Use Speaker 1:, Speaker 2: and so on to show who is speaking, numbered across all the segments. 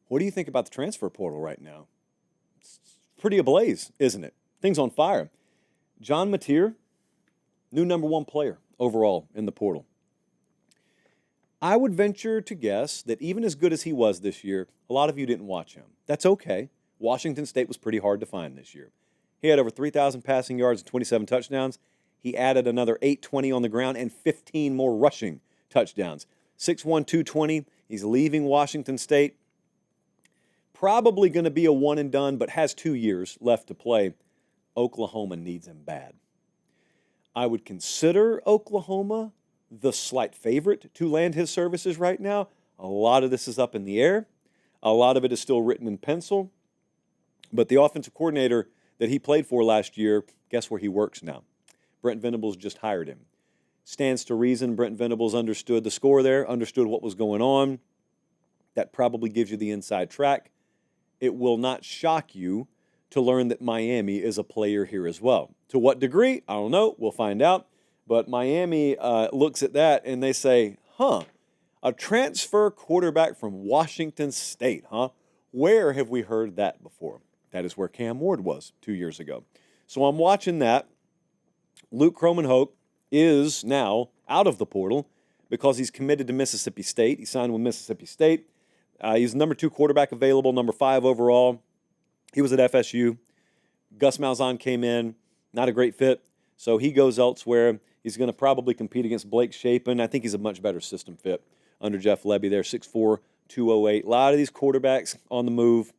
Speaker 1: What do you think about the transfer portal right now? It's pretty ablaze, isn't it? Things on fire. John Mateer, new #1 player overall in the portal. I would venture to guess that even as good as he was this year, a lot of you didn't watch him. That's okay. Washington State was pretty hard to find this year. He had over 3,000 passing yards and 27 touchdowns. He added another 820 on the ground and 15 more rushing touchdowns. 6'1", 220. He's leaving Washington State. Probably going to be a one and done, but has 2 years left to play. Oklahoma needs him bad. I would consider Oklahoma the slight favorite to land his services right now. A lot of this is up in the air. A lot of it is still written in pencil. But the offensive coordinator that he played for last year, guess where he works now? Brent Venables just hired him. Stands to reason Brent Venables understood the score there, understood what was going on. That probably gives you the inside track. It will not shock you to learn that Miami is a player here as well. To what degree? I don't know. We'll find out. But Miami looks at that and they say, a transfer quarterback from Washington State, huh? Where have we heard that before? That is where Cam Ward was 2 years ago. So I'm watching that. Luke Kromenhoek is now out of the portal because he's committed to Mississippi State. He signed with Mississippi State. He's the #2 quarterback available, #5 overall. He was at FSU. Gus Malzahn came in, not a great fit, so he goes elsewhere. He's going to probably compete against Blake Shapen. I think he's a much better system fit under Jeff Lebby there, 6'4", 208. A lot of these quarterbacks on the move.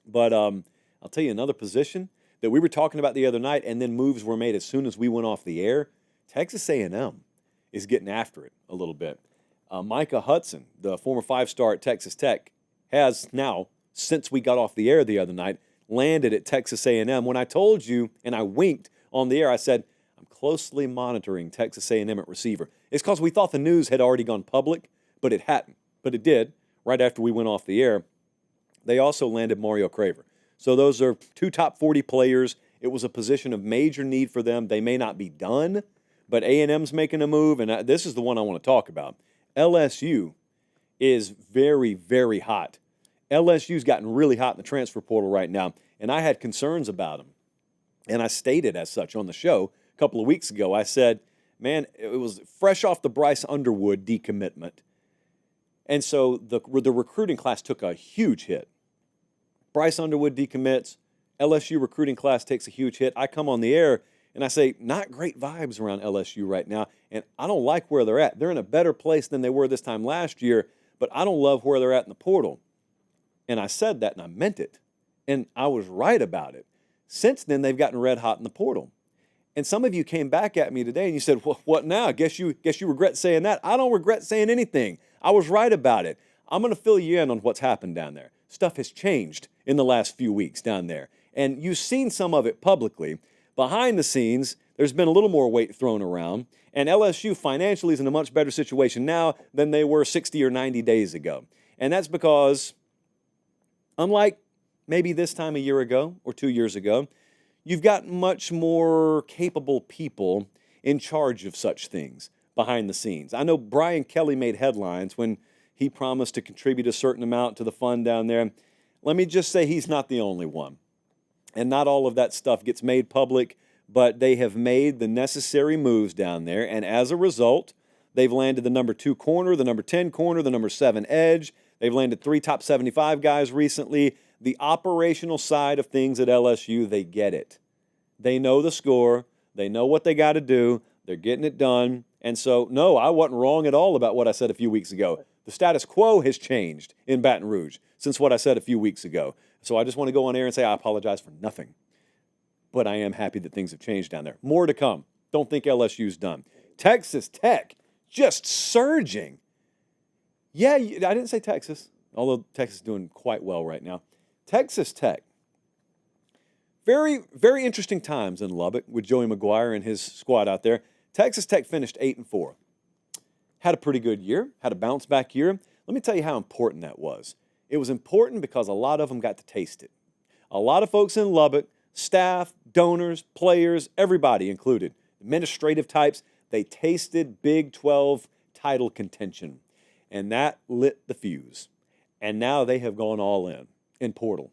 Speaker 1: But I'll tell you another position that we were talking about the other night, and then moves were made as soon as we went off the air. Texas A&M is getting after it a little bit. Micah Hudson, the former 5-star at Texas Tech, has now, since we got off the air the other night, landed at Texas A&M. When I told you, and I winked on the air, I said, I'm closely monitoring Texas A&M at receiver. It's because we thought the news had already gone public, but it hadn't. But it did right after we went off the air. They also landed Mario Craver. So those are 2 top 40 players. It was a position of major need for them. They may not be done, but A&M's making a move, and this is the one I want to talk about. LSU is very, very hot. LSU's gotten really hot in the transfer portal right now, and I had concerns about them. And I stated as such on the show a couple of weeks ago. I said, man, it was fresh off the Bryce Underwood decommitment. And so the recruiting class took a huge hit. Bryce Underwood decommits. LSU recruiting class takes a huge hit. I come on the air and I say, not great vibes around LSU right now, and I don't like where they're at. They're in a better place than they were this time last year, but I don't love where they're at in the portal. And I said that, and I meant it. And I was right about it. Since then, they've gotten red hot in the portal. And some of you came back at me today and you said, well, what now? Guess you regret saying that. I don't regret saying anything. I was right about it. I'm going to fill you in on what's happened down there. Stuff has changed in the last few weeks down there. And you've seen some of it publicly. Behind the scenes, there's been a little more weight thrown around. And LSU financially is in a much better situation now than they were 60 or 90 days ago. And that's because, unlike maybe this time a year ago or 2 years ago, you've got much more capable people in charge of such things behind the scenes. I know Brian Kelly made headlines when he promised to contribute a certain amount to the fund down there. Let me just say he's not the only one. And not all of that stuff gets made public, but they have made the necessary moves down there. And as a result, they've landed the #2 corner, the #10 corner, the #7 edge. They've landed 3 top 75 guys recently. The operational side of things at LSU, they get it. They know the score. They know what they got to do. They're getting it done. And so, no, I wasn't wrong at all about what I said a few weeks ago. The status quo has changed in Baton Rouge since what I said a few weeks ago. So I just want to go on air and say I apologize for nothing. But I am happy that things have changed down there. More to come. Don't think LSU's done. Texas Tech, just surging. Yeah, I didn't say Texas, although Texas is doing quite well right now. Texas Tech. Very, very interesting times in Lubbock with Joey McGuire and his squad out there. Texas Tech finished 8-4. Had a pretty good year, had a bounce back year. Let me tell you how important that was. It was important because a lot of them got to taste it. A lot of folks in Lubbock, staff, donors, players, everybody included, administrative types, they tasted Big 12 title contention. And that lit the fuse. And now they have gone all in portal.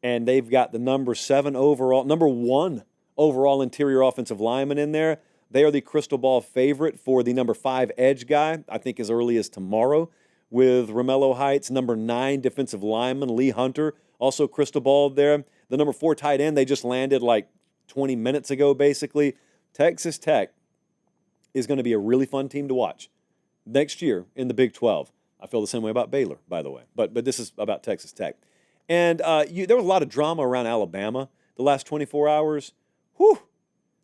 Speaker 1: And they've got the number 1 overall interior offensive lineman in there. They are the crystal ball favorite for the number 5 edge guy, I think as early as tomorrow, with Romello Heights. Number 9 defensive lineman, Lee Hunter, also crystal ball there. The number 4 tight end, they just landed like 20 minutes ago, basically. Texas Tech is going to be a really fun team to watch next year in the Big 12. I feel the same way about Baylor, by the way. But this is about Texas Tech. And there was a lot of drama around Alabama the last 24 hours. Whew.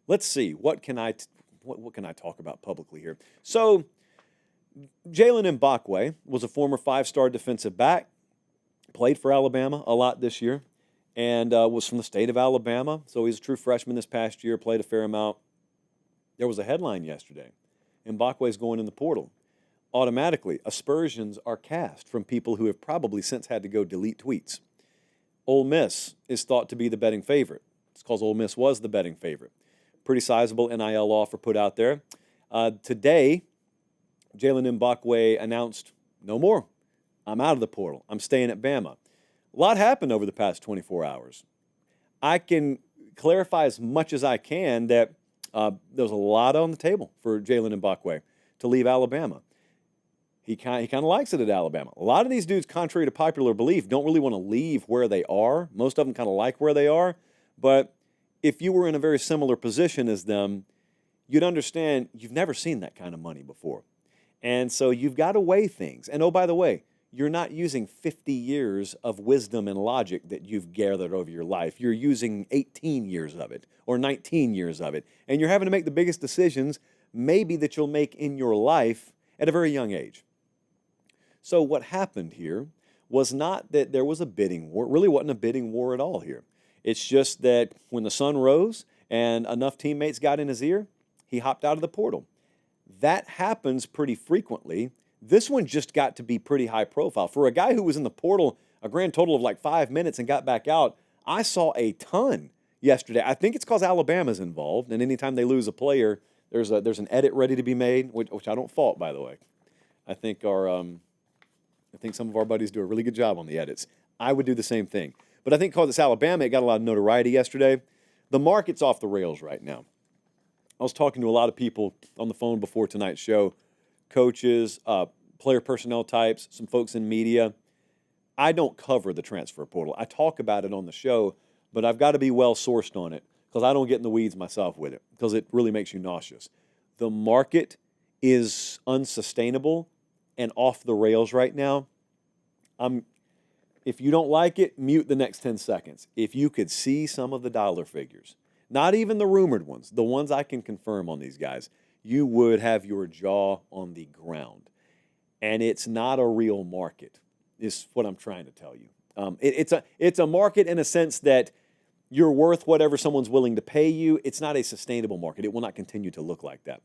Speaker 1: Let's see. What can I talk about publicly here? So Jalen Mbakwe was a former 5-star defensive back, played for Alabama a lot this year, and was from the state of Alabama. So he's a true freshman this past year, played a fair amount. There was a headline yesterday. Mbakwe's going in the portal. Automatically, aspersions are cast from people who have probably since had to go delete tweets. Ole Miss is thought to be the betting favorite. It's because Ole Miss was the betting favorite. Pretty sizable NIL offer put out there. Today, Jalen Mbakwe announced, no more. I'm out of the portal. I'm staying at Bama. A lot happened over the past 24 hours. I can clarify as much as I can that there's a lot on the table for Jalen Mbakwe to leave Alabama. He kind of likes it at Alabama. A lot of these dudes, contrary to popular belief, don't really want to leave where they are. Most of them kind of like where they are. But if you were in a very similar position as them, you'd understand you've never seen that kind of money before. And so you've got to weigh things. And oh, by the way, you're not using 50 years of wisdom and logic that you've gathered over your life. You're using 18 years of it or 19 years of it. And you're having to make the biggest decisions maybe that you'll make in your life at a very young age. So what happened here was not that there was a bidding war. It really wasn't a bidding war at all here. It's just that when the sun rose and enough teammates got in his ear, he hopped out of the portal. That happens pretty frequently. This one just got to be pretty high profile. For a guy who was in the portal a grand total of like 5 minutes and got back out, I saw a ton yesterday. I think it's because Alabama's involved, and anytime they lose a player, there's an edit ready to be made, which I don't fault, by the way. I think some of our buddies do a really good job on the edits. I would do the same thing. But I think because it's Alabama, it got a lot of notoriety yesterday. The market's off the rails right now. I was talking to a lot of people on the phone before tonight's show, coaches, player personnel types, some folks in media. I don't cover the transfer portal. I talk about it on the show, but I've got to be well-sourced on it because I don't get in the weeds myself with it because it really makes you nauseous. The market is unsustainable and off the rails right now. If you don't like it, mute the next 10 seconds. If you could see some of the dollar figures, not even the rumored ones, the ones I can confirm on these guys, you would have your jaw on the ground. And it's not a real market, is what I'm trying to tell you. It's a market in a sense that you're worth whatever someone's willing to pay you. It's not a sustainable market. It will not continue to look like that.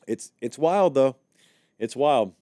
Speaker 1: It's wild, though. It's wild.